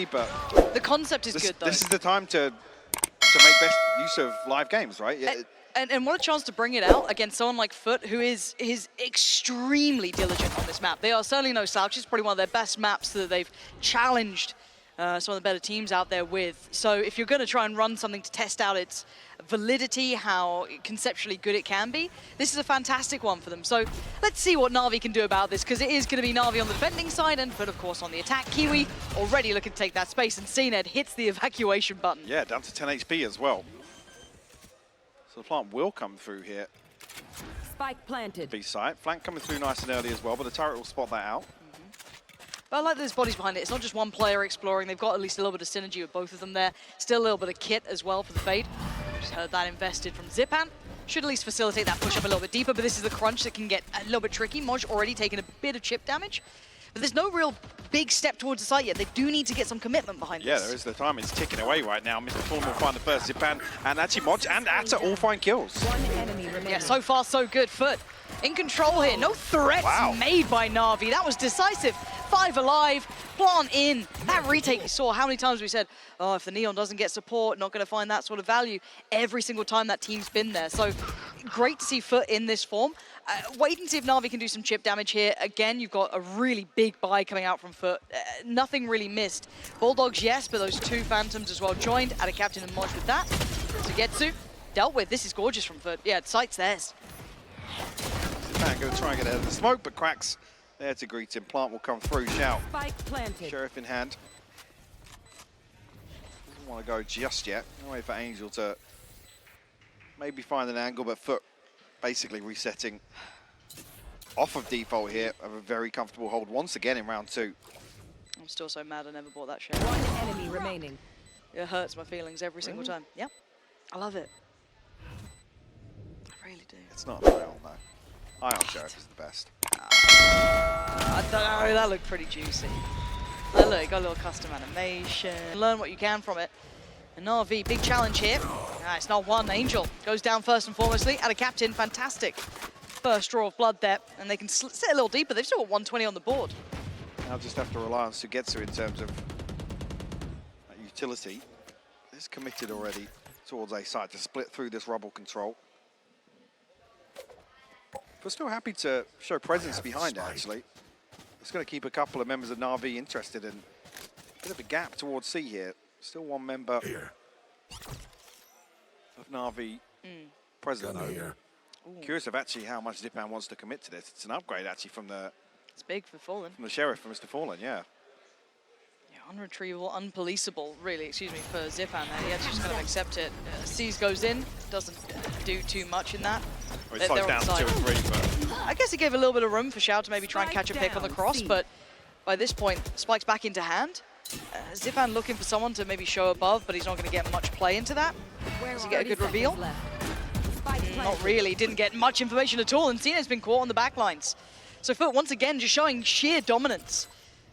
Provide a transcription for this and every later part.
quickly, but the concept is good though. This is the time to make best use of live games, right? And what a chance to bring it out against someone like FUT, who is extremely diligent on this map. They are certainly no slouch. It's probably one of their best maps that they've challenged some of the better teams out there with. So if you're going to try and run something to test out its validity, how conceptually good it can be, this is a fantastic one for them. So let's see what Navi can do about this, because it is going to be Navi on the defending side and FUT, of course, on the attack. Kiwi already looking to take that space, and CNED hits the evacuation button. Yeah, down to 10 HP as well. So the plant will come through here. Spike planted. B site. Flank coming through nice and early as well, but the turret will spot that out. But I like that there's bodies behind it. It's not just one player exploring. They've got at least a little bit of synergy with both of them there. Still a little bit of kit as well for the Fade. Just heard that invested from Zipan. Should at least facilitate that push up a little bit deeper, but this is the crunch that can get a little bit tricky. Moj already taking a bit of chip damage. But there's no real big step towards the site yet. They do need to get some commitment behind this. Yeah, there is. The time is ticking away right now. Mr. Fulham will find the first. Zipan and actually Moj and Atta all find kills. One enemy remaining. Yeah, so far so good. FUT in control here. No threats made by Navi. That was decisive. 5 alive, plant in. That retake you saw, how many times we said, oh, if the Neon doesn't get support, not going to find that sort of value. Every single time that team's been there. So great to see FUT in this form. Wait and see if Navi can do some chip damage here. Again, you've got a really big buy coming out from FUT. Nothing really missed. Bulldogs, yes, but those 2 Phantoms as well joined. Add a Captain and Moj with that. Sugetsu, dealt with. This is gorgeous from FUT. Yeah, the site's theirs. Zipan going to try and get ahead of the smoke, but Cracks there to greet him. Plant will come through. Shout. Spike planted. Sheriff in hand. Doesn't want to go just yet. No way for Angel to maybe find an angle, but FUT basically resetting off of default here of a very comfortable hold once again in round 2. I'm still so mad I never bought that share. One enemy remaining. It hurts my feelings every single time. Yep, I love it. I really do. It's not an Ion, no. Ion Sheriff is the best. I don't know, that looked pretty juicy. Oh, look, got a little custom animation. Learn what you can from it. And Navi, big challenge here. It's not one. Angel goes down first and foremostly. Add a Captain, fantastic. First draw of blood there. And they can sit a little deeper. They've still got 120 on the board. Now just have to rely on Sugetsu in terms of utility. Is committed already towards A side to split through this rubble control. We're still happy to show presence behind it, actually. It's going to keep a couple of members of Navi interested in a bit of a gap towards C here. Still one member of Navi present. Curious of actually how much Zipan wants to commit to this. It's an upgrade actually from the... It's big for Fallen. From the Sheriff, from Mr. Fallen, yeah. Unretrievable, unpoliceable, really, excuse me, for Zipan there. He had to just kind of accept it. Seas goes in, doesn't do too much in that. Well, it's like down 2 and 3, but... I guess it gave a little bit of room for Shout to maybe try and catch a pick on the cross, but by this point, Spike's back into hand. Zipan looking for someone to maybe show above, but he's not going to get much play into that. Does he get a good reveal? Not really, didn't get much information at all, and Cena's been caught on the backlines. So FUT, once again, just showing sheer dominance.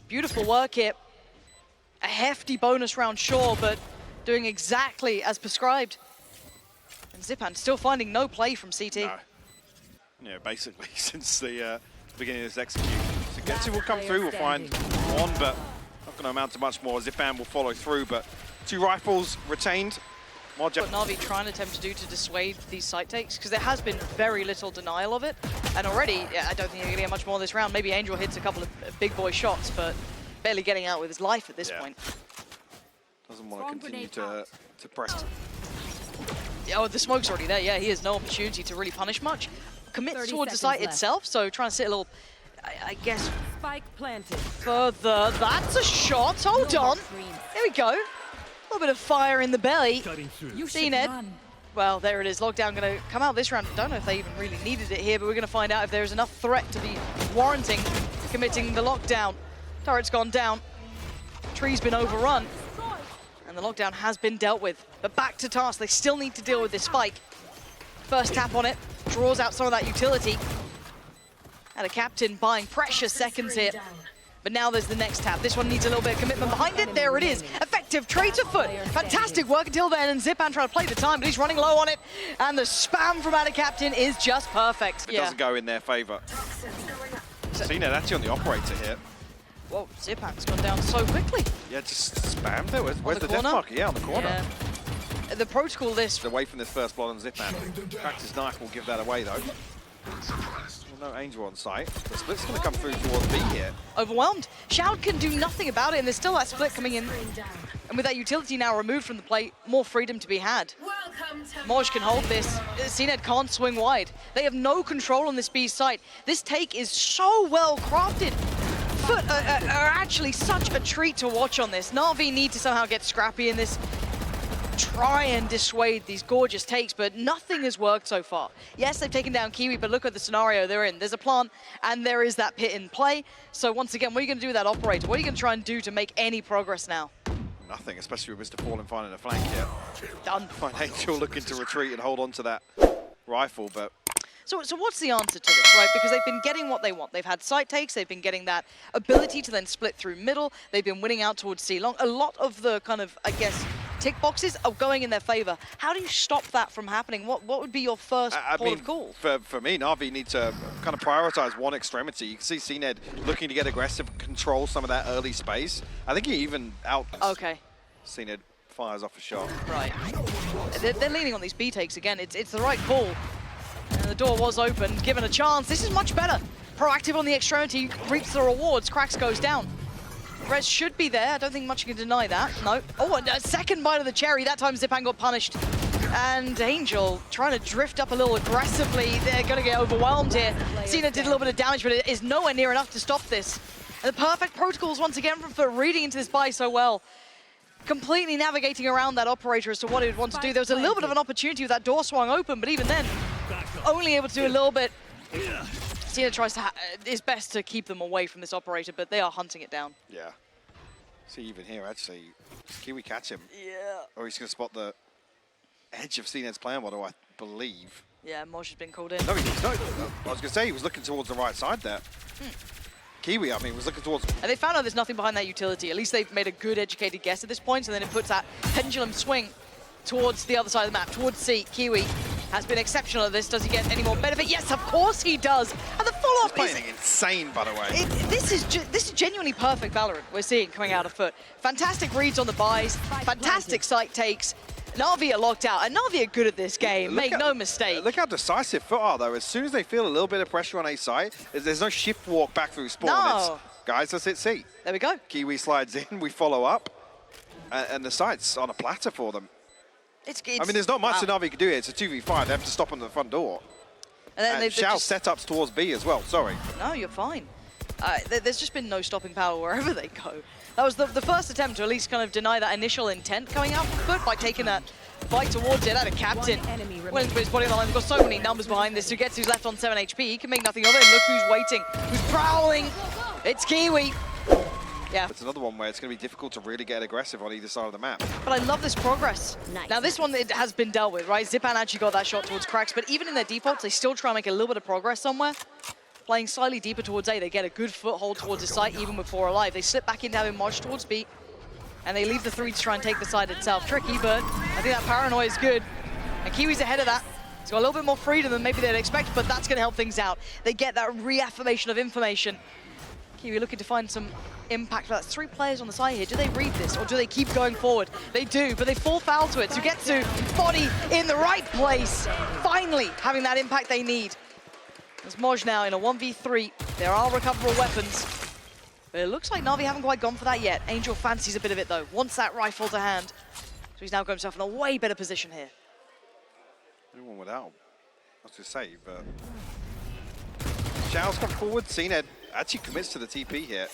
Beautiful work here. A hefty bonus round, sure, but doing exactly as prescribed. And Zipan still finding no play from CT. No. Yeah, basically, since the beginning of this execution. Sugetsu will come through, we'll find one, but not going to amount to much more. Zipan will follow through, but 2 rifles retained. What Navi trying to attempt to do to dissuade these site takes, because there has been very little denial of it. And already, I don't think you're going to get much more this round. Maybe Angel hits a couple of big boy shots, but barely getting out with his life at this point. Doesn't want to continue to press. Oh, the smoke's already there. Yeah, he has no opportunity to really punish much. Commits towards the site itself, so trying to sit a little, I guess, Spike planted. Further. That's a shot. Hold on. There we go. A little bit of fire in the belly. CNED. Well, there it is. Lockdown going to come out this round. Don't know if they even really needed it here, but we're going to find out if there's enough threat to be warranting committing the lockdown. Turret's gone down. Tree's been overrun. And the lockdown has been dealt with. But back to task. They still need to deal with this spike. First tap on it. Draws out some of that utility. And a Captain buying precious seconds here. But now there's the next tap. This one needs a little bit of commitment behind it. There it is. Effective trade to FUT. Fantastic work until then. And Zipan trying to play the time, but he's running low on it. And the spam from Ada Captain is just perfect. It doesn't go in their favor. CNED actually on the operator here. Whoa, Zipan's gone down so quickly. Yeah, just spammed it. Where's the death corner? marker? Yeah, on the corner. Yeah. The protocol this. Away from this first blood on Zipan. Cracked his knife, will give that away though. Well, no Angel on site. The split's going to come through towards B here. Overwhelmed. Shout can do nothing about it, and there's still that split coming in. And with that utility now removed from the play, more freedom to be had. Moj can hold this. CNED can't swing wide. They have no control on this B site. This take is so well crafted. FUT are actually such a treat to watch on this. Navi need to somehow get scrappy in this. Try and dissuade these gorgeous takes, but nothing has worked so far. Yes, they've taken down Kiwi, but look at the scenario they're in. There's a plant, and there is that pit in play. So once again, what are you going to do with that operator? What are you going to try and do to make any progress now? Nothing, especially with Mr. Fallen finding a flank here. Done. Find Angel looking to retreat and hold on to that rifle, but... So what's the answer to this, right? Because they've been getting what they want. They've had site takes, they've been getting that ability to then split through middle, they've been winning out towards C long. A lot of the kind of, I guess, tick boxes are going in their favor. How do you stop that from happening? What would be your first port of call? For me, Navi need to kind of prioritize one extremity. You can see CNED looking to get aggressive, control some of that early space. I think he even out... Okay. CNED fires off a shot. Right. They're leaning on these B takes again. It's the right call. And the door was open, given a chance. This is much better. Proactive on the extremity, reaps the rewards. Cracks goes down. Res should be there. I don't think much can deny that. No. Oh, and a second bite of the cherry. That time Zipan got punished. And Angel trying to drift up a little aggressively. They're going to get overwhelmed here. Cena did a little bit of damage, but it is nowhere near enough to stop this. And the perfect protocols once again from FUT, reading into this buy so well. Completely navigating around that operator as to what he would want to do. There was a little bit of an opportunity with that door swung open, but even then, only able to do a little bit. Cena tries to his best to keep them away from this operator, but they are hunting it down. Yeah. See, even here, actually, does Kiwi catch him? Yeah. Or he's going to spot the edge of CNED's plan model, I believe. Yeah, Moj has been called in. No, he didn't. No, I was going to say he was looking towards the right side there. Kiwi, I mean, was looking towards... And they found out there's nothing behind that utility. At least they've made a good, educated guess at this point, and then it puts that pendulum swing towards the other side of the map, towards C. Kiwi has been exceptional at this. Does he get any more benefit? Yes, of course he does. And the follow-up is... playing insane, by the way. This is genuinely perfect Valorant we're seeing coming out of FUT. Fantastic reads on the buys, fantastic site takes. Navi are locked out, and Navi are good at this game, make no mistake. Look how decisive FUT are, though. As soon as they feel a little bit of pressure on A site, there's no shift walk back through spawn. No. It's, guys, let's hit C. There we go. Kiwi slides in, we follow up, and the site's on a platter for them. I mean, there's not much that Navi can do here. It's a 2v5. They have to stop on the front door. And then they've Shao just... setups towards B as well, sorry. No, you're fine. There's just been no stopping power wherever they go. That was the first attempt to at least kind of deny that initial intent coming out from FUT by taking that fight towards it. That a captain willing to put his body on the line. They've got so many numbers behind this. Sugetsu's left on 7 HP. He can make nothing of it. And look who's waiting, who's prowling. It's Kiwi. Yeah. It's another one where it's going to be difficult to really get aggressive on either side of the map. But I love this progress. Nice. Now this one it has been dealt with, right? Zipan actually got that shot towards Cracks, but even in their defaults, they still try and make a little bit of progress somewhere. Playing slightly deeper towards A, they get a good foothold towards the site, even with 4 alive. They slip back into having Moj towards B, and they leave the 3 to try and take the side itself. Tricky, but I think that paranoia is good. And Kiwi's ahead of that. He's got a little bit more freedom than maybe they'd expect, but that's going to help things out. They get that reaffirmation of information. Kiwi looking to find some impact. That's 3 players on the side here. Do they read this, or do they keep going forward? They do, but they fall foul to it. Sugetsu, body in the right place. Finally having that impact they need. There's Moj now in a 1v3. There are recoverable weapons. But it looks like Navi haven't quite gone for that yet. Angel fancies a bit of it though. Wants that rifle to hand. So he's now got himself in a way better position here. Anyone without, I was going to say, but... Shao's come forward. CNED actually commits to the TP here.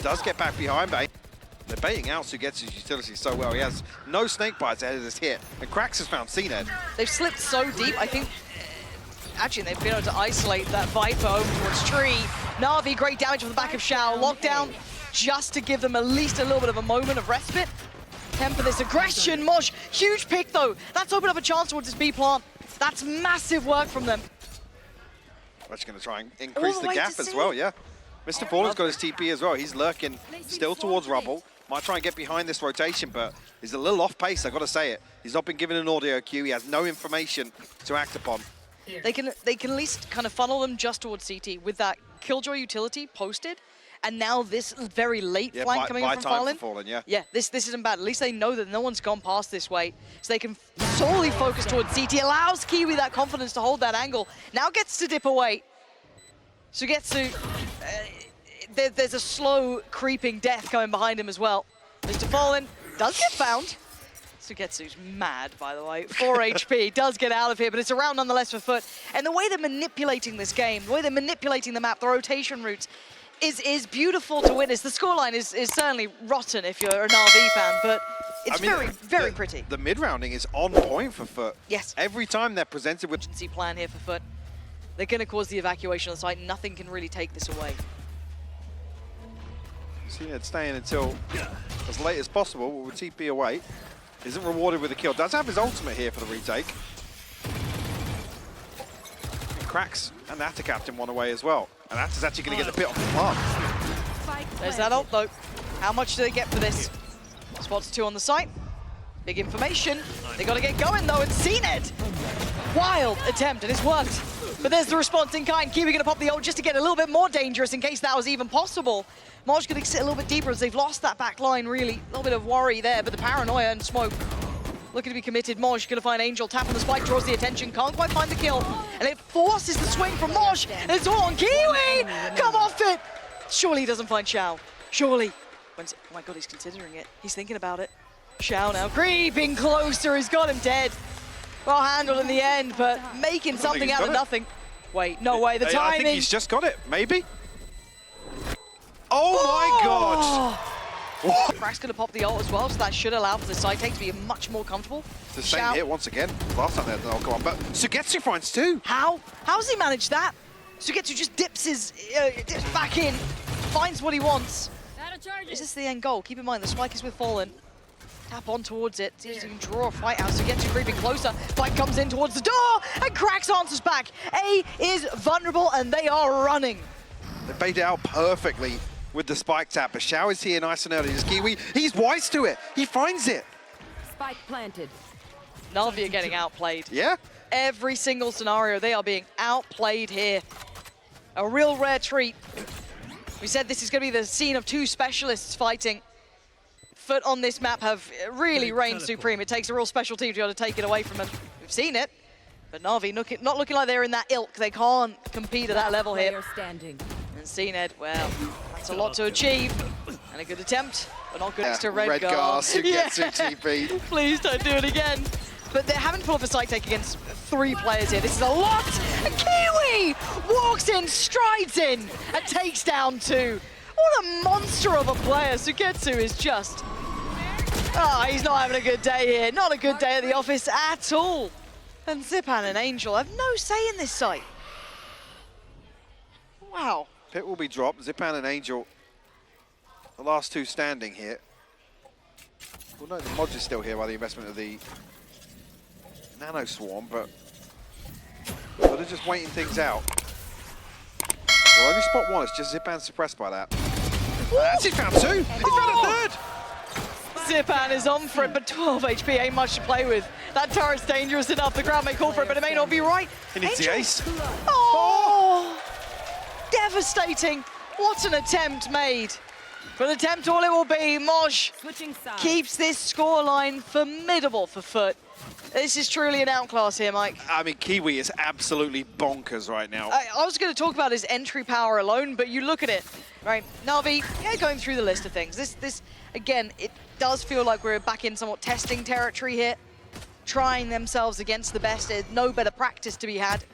Does get back behind, but they're baiting out Sugetsu's utility so well. He has no snake bites ahead of this hit. And Cracks has found CNED. They've slipped so deep, I think... Actually, they've been able to isolate that Viper over towards Tree. Navi, great damage on the back of Shao. Lockdown, just to give them at least a little bit of a moment of respite. Temper this aggression. Moj, huge pick though. That's opened up a chance towards this B plant. That's massive work from them. Actually going to try and increase the gap as well, yeah. Mr. Fallen's got his TP as well. He's lurking still towards rubble. Might try and get behind this rotation, but he's a little off pace, I've got to say it. He's not been given an audio cue. He has no information to act upon. They can at least kind of funnel them just towards CT with that Killjoy utility posted, And now this very late flank coming in from Fallen. Yeah, this isn't bad. At least they know that no one's gone past this way, so they can solely focus towards CT. Allows Kiwi that confidence to hold that angle. Now gets to dip away. Sugetsu, there's a slow creeping death coming behind him as well. Mr. Fallen does get found. Sugetsu's mad, by the way. 4 HP, does get out of here, but it's a round nonetheless for FUT. And the way they're manipulating this game, the way they're manipulating the map, the rotation routes, is beautiful to witness. The scoreline is certainly rotten if you're a Navi fan, but it's very pretty. The mid-rounding is on point for FUT. Yes. Every time they're presented with... Emergency plan here for FUT. They're going to cause the evacuation of the site. Nothing can really take this away. CNED staying until as late as possible with TP away. Isn't rewarded with a kill. Does have his ultimate here for the retake. Cracks and Atta Captain one away as well. And Atta's actually going to get the pit off the plant. There's that ult though. How much do they get for this? Spots 2 on the site. Big information. They got to get going though, and CNED. Wild attempt, and it's worked. But there's the response in kind. Kiwi going to pop the ult just to get a little bit more dangerous in case that was even possible. Moj going to sit a little bit deeper as they've lost that back line, really. A little bit of worry there, but the paranoia and smoke looking to be committed. Moj going to find Angel, tap on the spike, draws the attention, can't quite find the kill. And it forces the swing from Moj, and it's all on Kiwi! Come off it! Surely he doesn't find Xiao. Surely. Oh my god, he's considering it. He's thinking about it. Xiao now creeping closer, he's got him dead. Well handled in the end, but making something out of nothing. Wait, no way, the timing. I think he's just got it, maybe. Oh my god! Crack's going to pop the ult as well, so that should allow for the side take to be much more comfortable. It's the same hit once again. Last time they had the ult, come on. But Sugetsu finds 2. How? How has he managed that? Sugetsu just dips back in, finds what he wants. Is this the end goal? Keep in mind, the spike is with Fallen. Tap on towards it, see if he can draw a fight out. Sugetsu creeping closer. Fight comes in towards the door, and Cracks answers back. A is vulnerable, and they are running. They bait it out perfectly with the spike tap. But Xiao is here nice and early. This Kiwi, he's wise to it. He finds it. Spike planted. Navi are getting outplayed. Yeah? Every single scenario, they are being outplayed here. A real rare treat. We said this is going to be the scene of 2 specialists fighting. FUT on this map have really reigned supreme. It takes a real special team to be able to take it away from them. We've seen it, but Navi not looking like they're in that ilk. They can't compete at that level here. Standing. And CNED, well, that's a lot to achieve. And a good attempt, but not good next to Redgar. Sugetsu TP. Please don't do it again. But they're having to pull off a side take against 3 players here. This is a lot. And Kiwi walks in, strides in, and takes down 2. What a monster of a player. Sugetsu is just... Oh, he's not having a good day here. Not a good day at the office at all. And Zipan and Angel have no say in this site. Wow. Pit will be dropped. Zipan and Angel, the last 2 standing here. Well, no, the Moj is still here by the investment of the Nano Swarm, but they're just waiting things out. Well, only spot 1. It's just Zipan suppressed by that. He's found 2. He's found a 3rd. Zipan is on for it, but 12 HP ain't much to play with. That turret's dangerous enough. The ground may call for it, but it may not be right. He needs the ace. Oh! Devastating. What an attempt made. But attempt all it will be. Moj keeps this scoreline formidable for FUT. This is truly an outclass here, Mike. I mean, Kiwi is absolutely bonkers right now. I was going to talk about his entry power alone, but you look at it, right? Navi, going through the list of things. This again, it does feel like we're back in somewhat testing territory here, trying themselves against the best. There's no better practice to be had.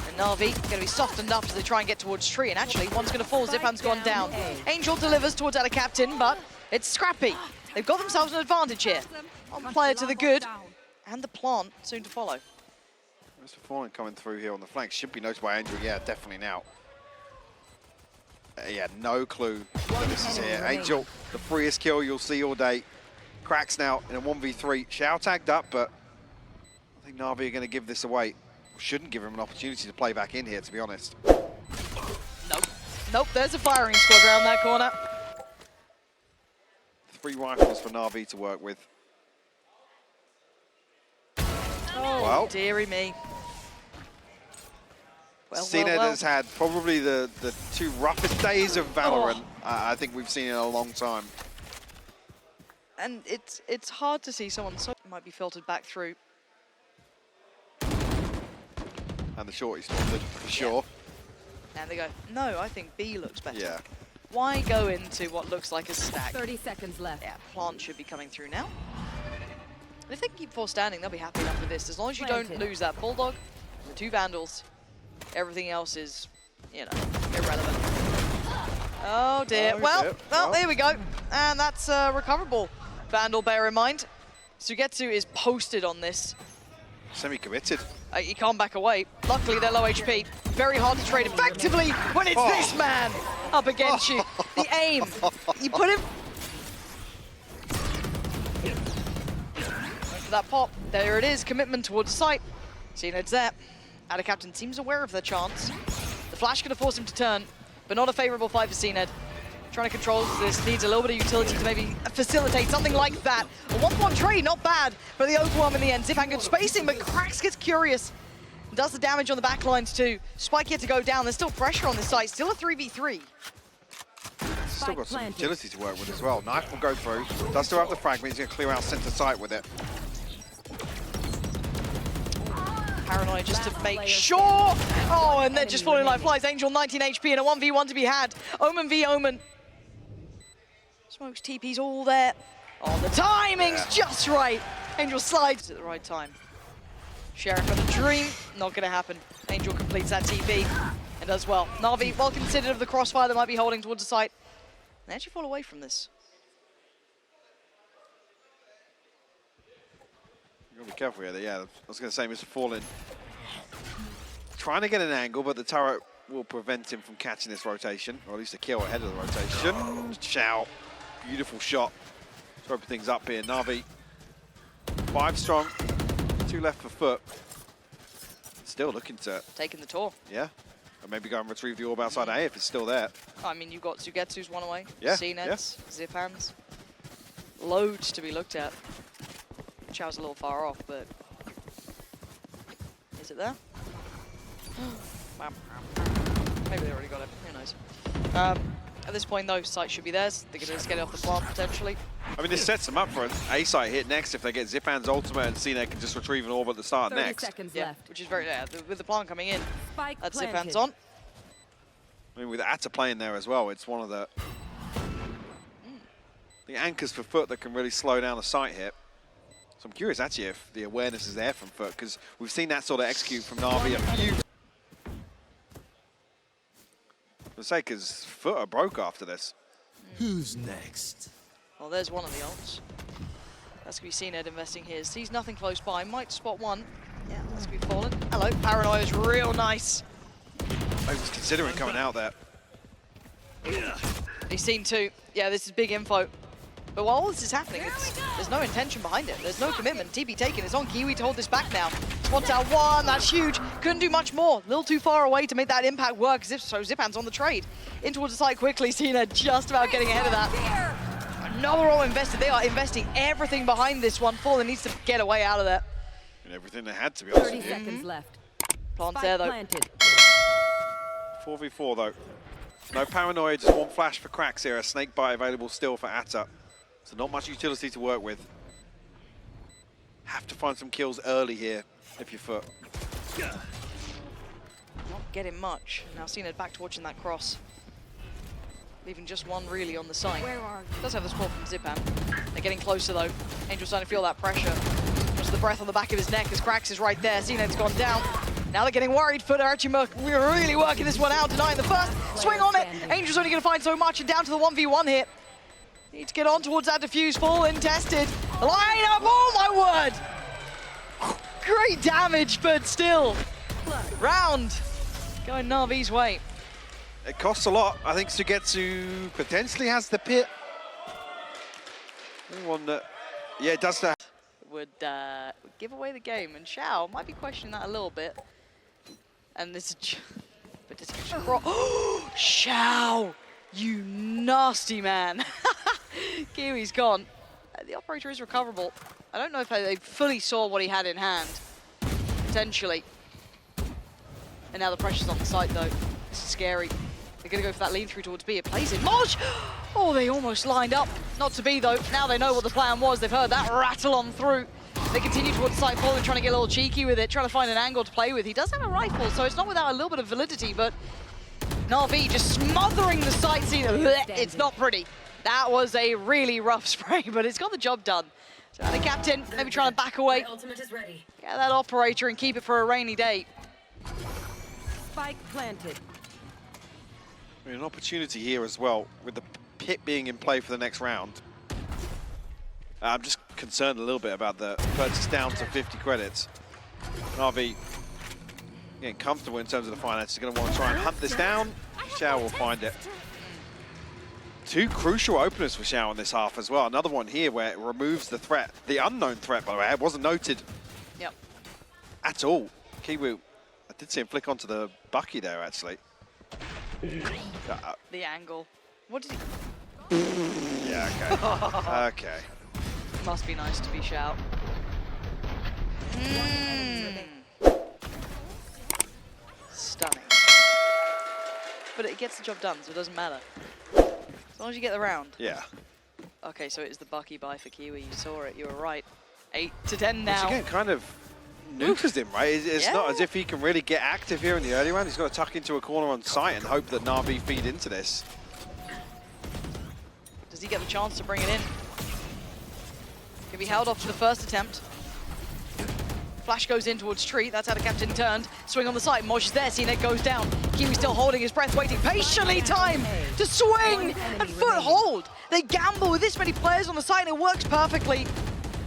And Navi going to be softened up as they try and get towards tree. And actually, one's going to fall. Zipan's gone down. Angel delivers towards Atta Captain, but it's scrappy. They've got themselves an advantage here. One player to the good. And the plant soon to follow. Mr. Fallen coming through here on the flank. Should be noticed by Angel. Yeah, definitely now. Yeah, no clue that this is here. Angel, the freest kill you'll see all day. Cracks now in a 1v3. Xiao tagged up, but I think Navi are going to give this away. Shouldn't give him an opportunity to play back in here, to be honest. Nope, there's a firing squad around that corner. 3 rifles for Navi to work with. Oh, well, dearie me. CNED has had probably the two roughest days of Valorant I think we've seen in a long time. And it's hard to see someone so might be filtered back through. And the shorty's filtered, for sure. And they go, no, I think B looks better. Yeah. Why go into what looks like a stack? 30 seconds left. Yeah, plant should be coming through now. And if they can keep four standing, they'll be happy enough with this. As long as you don't lose that Bulldog, the two Vandals, everything else is, you know, irrelevant. Oh dear. Well, there we go. And that's recoverable. Vandal, bear in mind. Sugetsu is posted on this. Semi-committed. You can't back away. Luckily, they're low HP. Very hard to trade effectively when it's this man up against you. The aim. You put him... For that pop. There it is. Commitment towards the site. CNED's there. Ada Captain seems aware of their chance. The flash going to force him to turn, but not a favorable fight for CNED. Trying to control this, needs a little bit of utility to maybe facilitate something like that. A 1-1 trade, not bad for the overwhelm in the end. Zipan good spacing, but Krax gets curious. Does the damage on the back lines too. Spike here to go down. There's still pressure on this site. Still a 3v3. Still got some agility to work with as well. Knife will go through. Does still have the fragment. He's going to clear out center site with it. Paranoia just to make sure. Oh, and they're just falling like flies. Angel 19 HP and a 1v1 to be had. Omen v Omen. Smokes TP's all there. Oh, the timing's just right. Angel slides at the right time. Sheriff of the dream, not gonna happen. Angel completes that TP and does well. Navi, well considered of the crossfire that might be holding towards the site. They actually fall away from this. You gotta be careful here. Yeah, I was gonna say Mr. Fallen trying to get an angle, but the turret will prevent him from catching this rotation, or at least a kill ahead of the rotation. Chow. Beautiful shot. To open things up here. Navi, 5 strong, 2 left for FUT. Still looking to... Taking the tour. Yeah. Or maybe go and retrieve the orb outside A if it's still there. I mean, you've got Sugetsu's one away. Yeah. CNED's, Zipans. Loads to be looked at. Chow's a little far off, but... Is it there? Maybe they already got it. Who knows? At this point, though, site should be theirs. They're going to just get it off the plant, potentially. I mean, this sets them up for an A site hit next if they get Zipan's ultimate and CNED can just retrieve an orb at the start 30 next. seconds Yeah, left. which is very... with the plant coming in, Spike that's planted. Zipan's on. I mean, with Atta playing there as well, it's one of the anchors for FUT that can really slow down the site hit. So I'm curious, actually, if the awareness is there from FUT, because we've seen that sort of execute from Navi a few... For sake, because FUT are broke after this. Who's next? Well, there's one of the ults. That's going to be CNED investing here. Sees nothing close by. Might spot one. Yeah, that's going to be Fallen. Hello. Paranoia's real nice. I was considering coming out there. He's seen two. Yeah, this is big info. But while all this is happening, there's no intention behind it. There's no commitment. TP taken. It's on Kiwi to hold this back now. Spots out one. That's huge. Couldn't do much more. A little too far away to make that impact work. So Zipan's on the trade. In towards the site quickly. CNED just about getting ahead of that. Another all invested. They are investing everything behind this one. Fallen needs to get away out of there. And everything they had, to be honest 30 with you. seconds left. Plant Spike there, though. planted. 4v4, though. No Paranoia, just one flash for Krax here. A snake bite available still for Atta. So not much utility to work with. Have to find some kills early here if you're FUT. Not getting much. Now CNED back to watching that cross. Leaving just one really on the site. Does have the spot from Zipan. They're getting closer though. Angel's starting to feel that pressure. Just the breath on the back of his neck as Krax is right there. CNED's gone down. Now they're getting worried. FUT are actually really working this one out, denying the first. Swing on it. Angel's only going to find so much and down to the 1v1 here. Need to get on towards that defuse. Fallen tested. Line up. Oh my word. Great damage, but still. Round. Going Navi's way. It costs a lot. I think Sugetsu potentially has the pit. One that, yeah, it does that. Would give away the game, and Xiao might be questioning that a little bit. And this is, but does he oh, Xiao, you nasty man! Kiwi's gone. The operator is recoverable. I don't know if they fully saw what he had in hand. Potentially. And now the pressure's on the site, though. This is scary. They're going to go for that lean through towards B. It plays in. Moj! Oh, they almost lined up. Not to be, though. Now they know what the plan was. They've heard that rattle on through. They continue towards the site, following, trying to get a little cheeky with it, trying to find an angle to play with. He does have a rifle, so it's not without a little bit of validity, but Navi just smothering the site scene. It's not pretty. That was a really rough spray, but it's got the job done. So the captain, maybe trying to back away. Ultimate is ready. Get that operator and keep it for a rainy day. Spike planted. I mean, an opportunity here as well, with the pit being in play for the next round. I'm just concerned a little bit about the purchase down to 50 credits. Navi getting comfortable in terms of the finances. Going to want to try and hunt this down. Xiao will find it. Two crucial openers for Xiao in this half as well. Another one here where it removes the threat, the unknown threat, by the way. It wasn't noted at all. Kiwi, I did see him flick onto the Bucky there, actually. The angle. What did he... Yeah, okay. Okay. Must be nice to be Xiao. Stunning. But it gets the job done, so it doesn't matter. As long as you get the round. Yeah. Okay, so it is the Bucky buy for Kiwi. You saw it. You were right. 8 to 10 now. Which again kind of nukes him, right? It's not as if he can really get active here in the early round. He's got to tuck into a corner on site and hope that Navi feed into this. Does he get the chance to bring it in? Can be held off to the first attempt. Flash goes in towards Tree. That's how the captain turned. Swing on the side. Moj is there. CNET goes down. Kiwi still holding his breath, waiting patiently. Time to swing and foothold. They gamble with this many players on the side, and it works perfectly.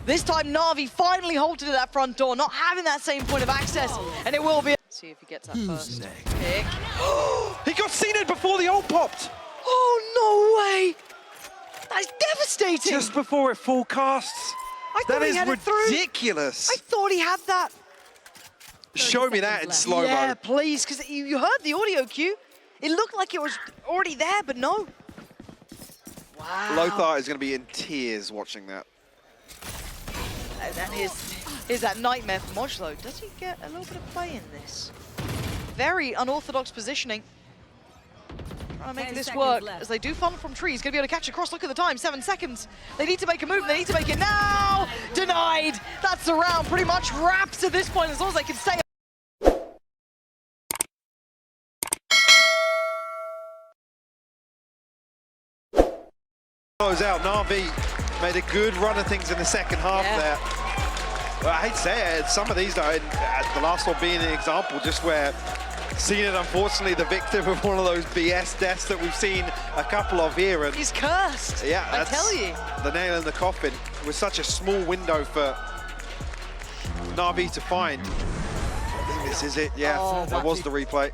This time, Navi finally halted at that front door, not having that same point of access, and it will be. Let's see if he gets that first pick. He got CNET before the ult popped. Oh, no way. That's devastating. Just before it full casts. That is ridiculous. I thought he had that. Show me that in slow-mo. Yeah, please, because you heard the audio cue. It looked like it was already there, but no. Wow. Lothar is going to be in tears watching that. And that is that nightmare for Moj, though. Does he get a little bit of play in this? Very unorthodox positioning. Trying to make this work as they do funnel from trees. Going to be able to catch across. Look at the time, 7 seconds. They need to make a move. They need to make it now. Denied. That's the round pretty much wraps at this point as long as they can stay. Close out. Navi made a good run of things in the second half there. Well, I hate to say it, some of these though, the last one being an example just where CNET, unfortunately, the victim of one of those BS deaths that we've seen a couple of here. And he's cursed. Yeah, I tell you. The nail in the coffin. It was such a small window for Navi to find. I think this is it, yeah. Oh, that was the replay.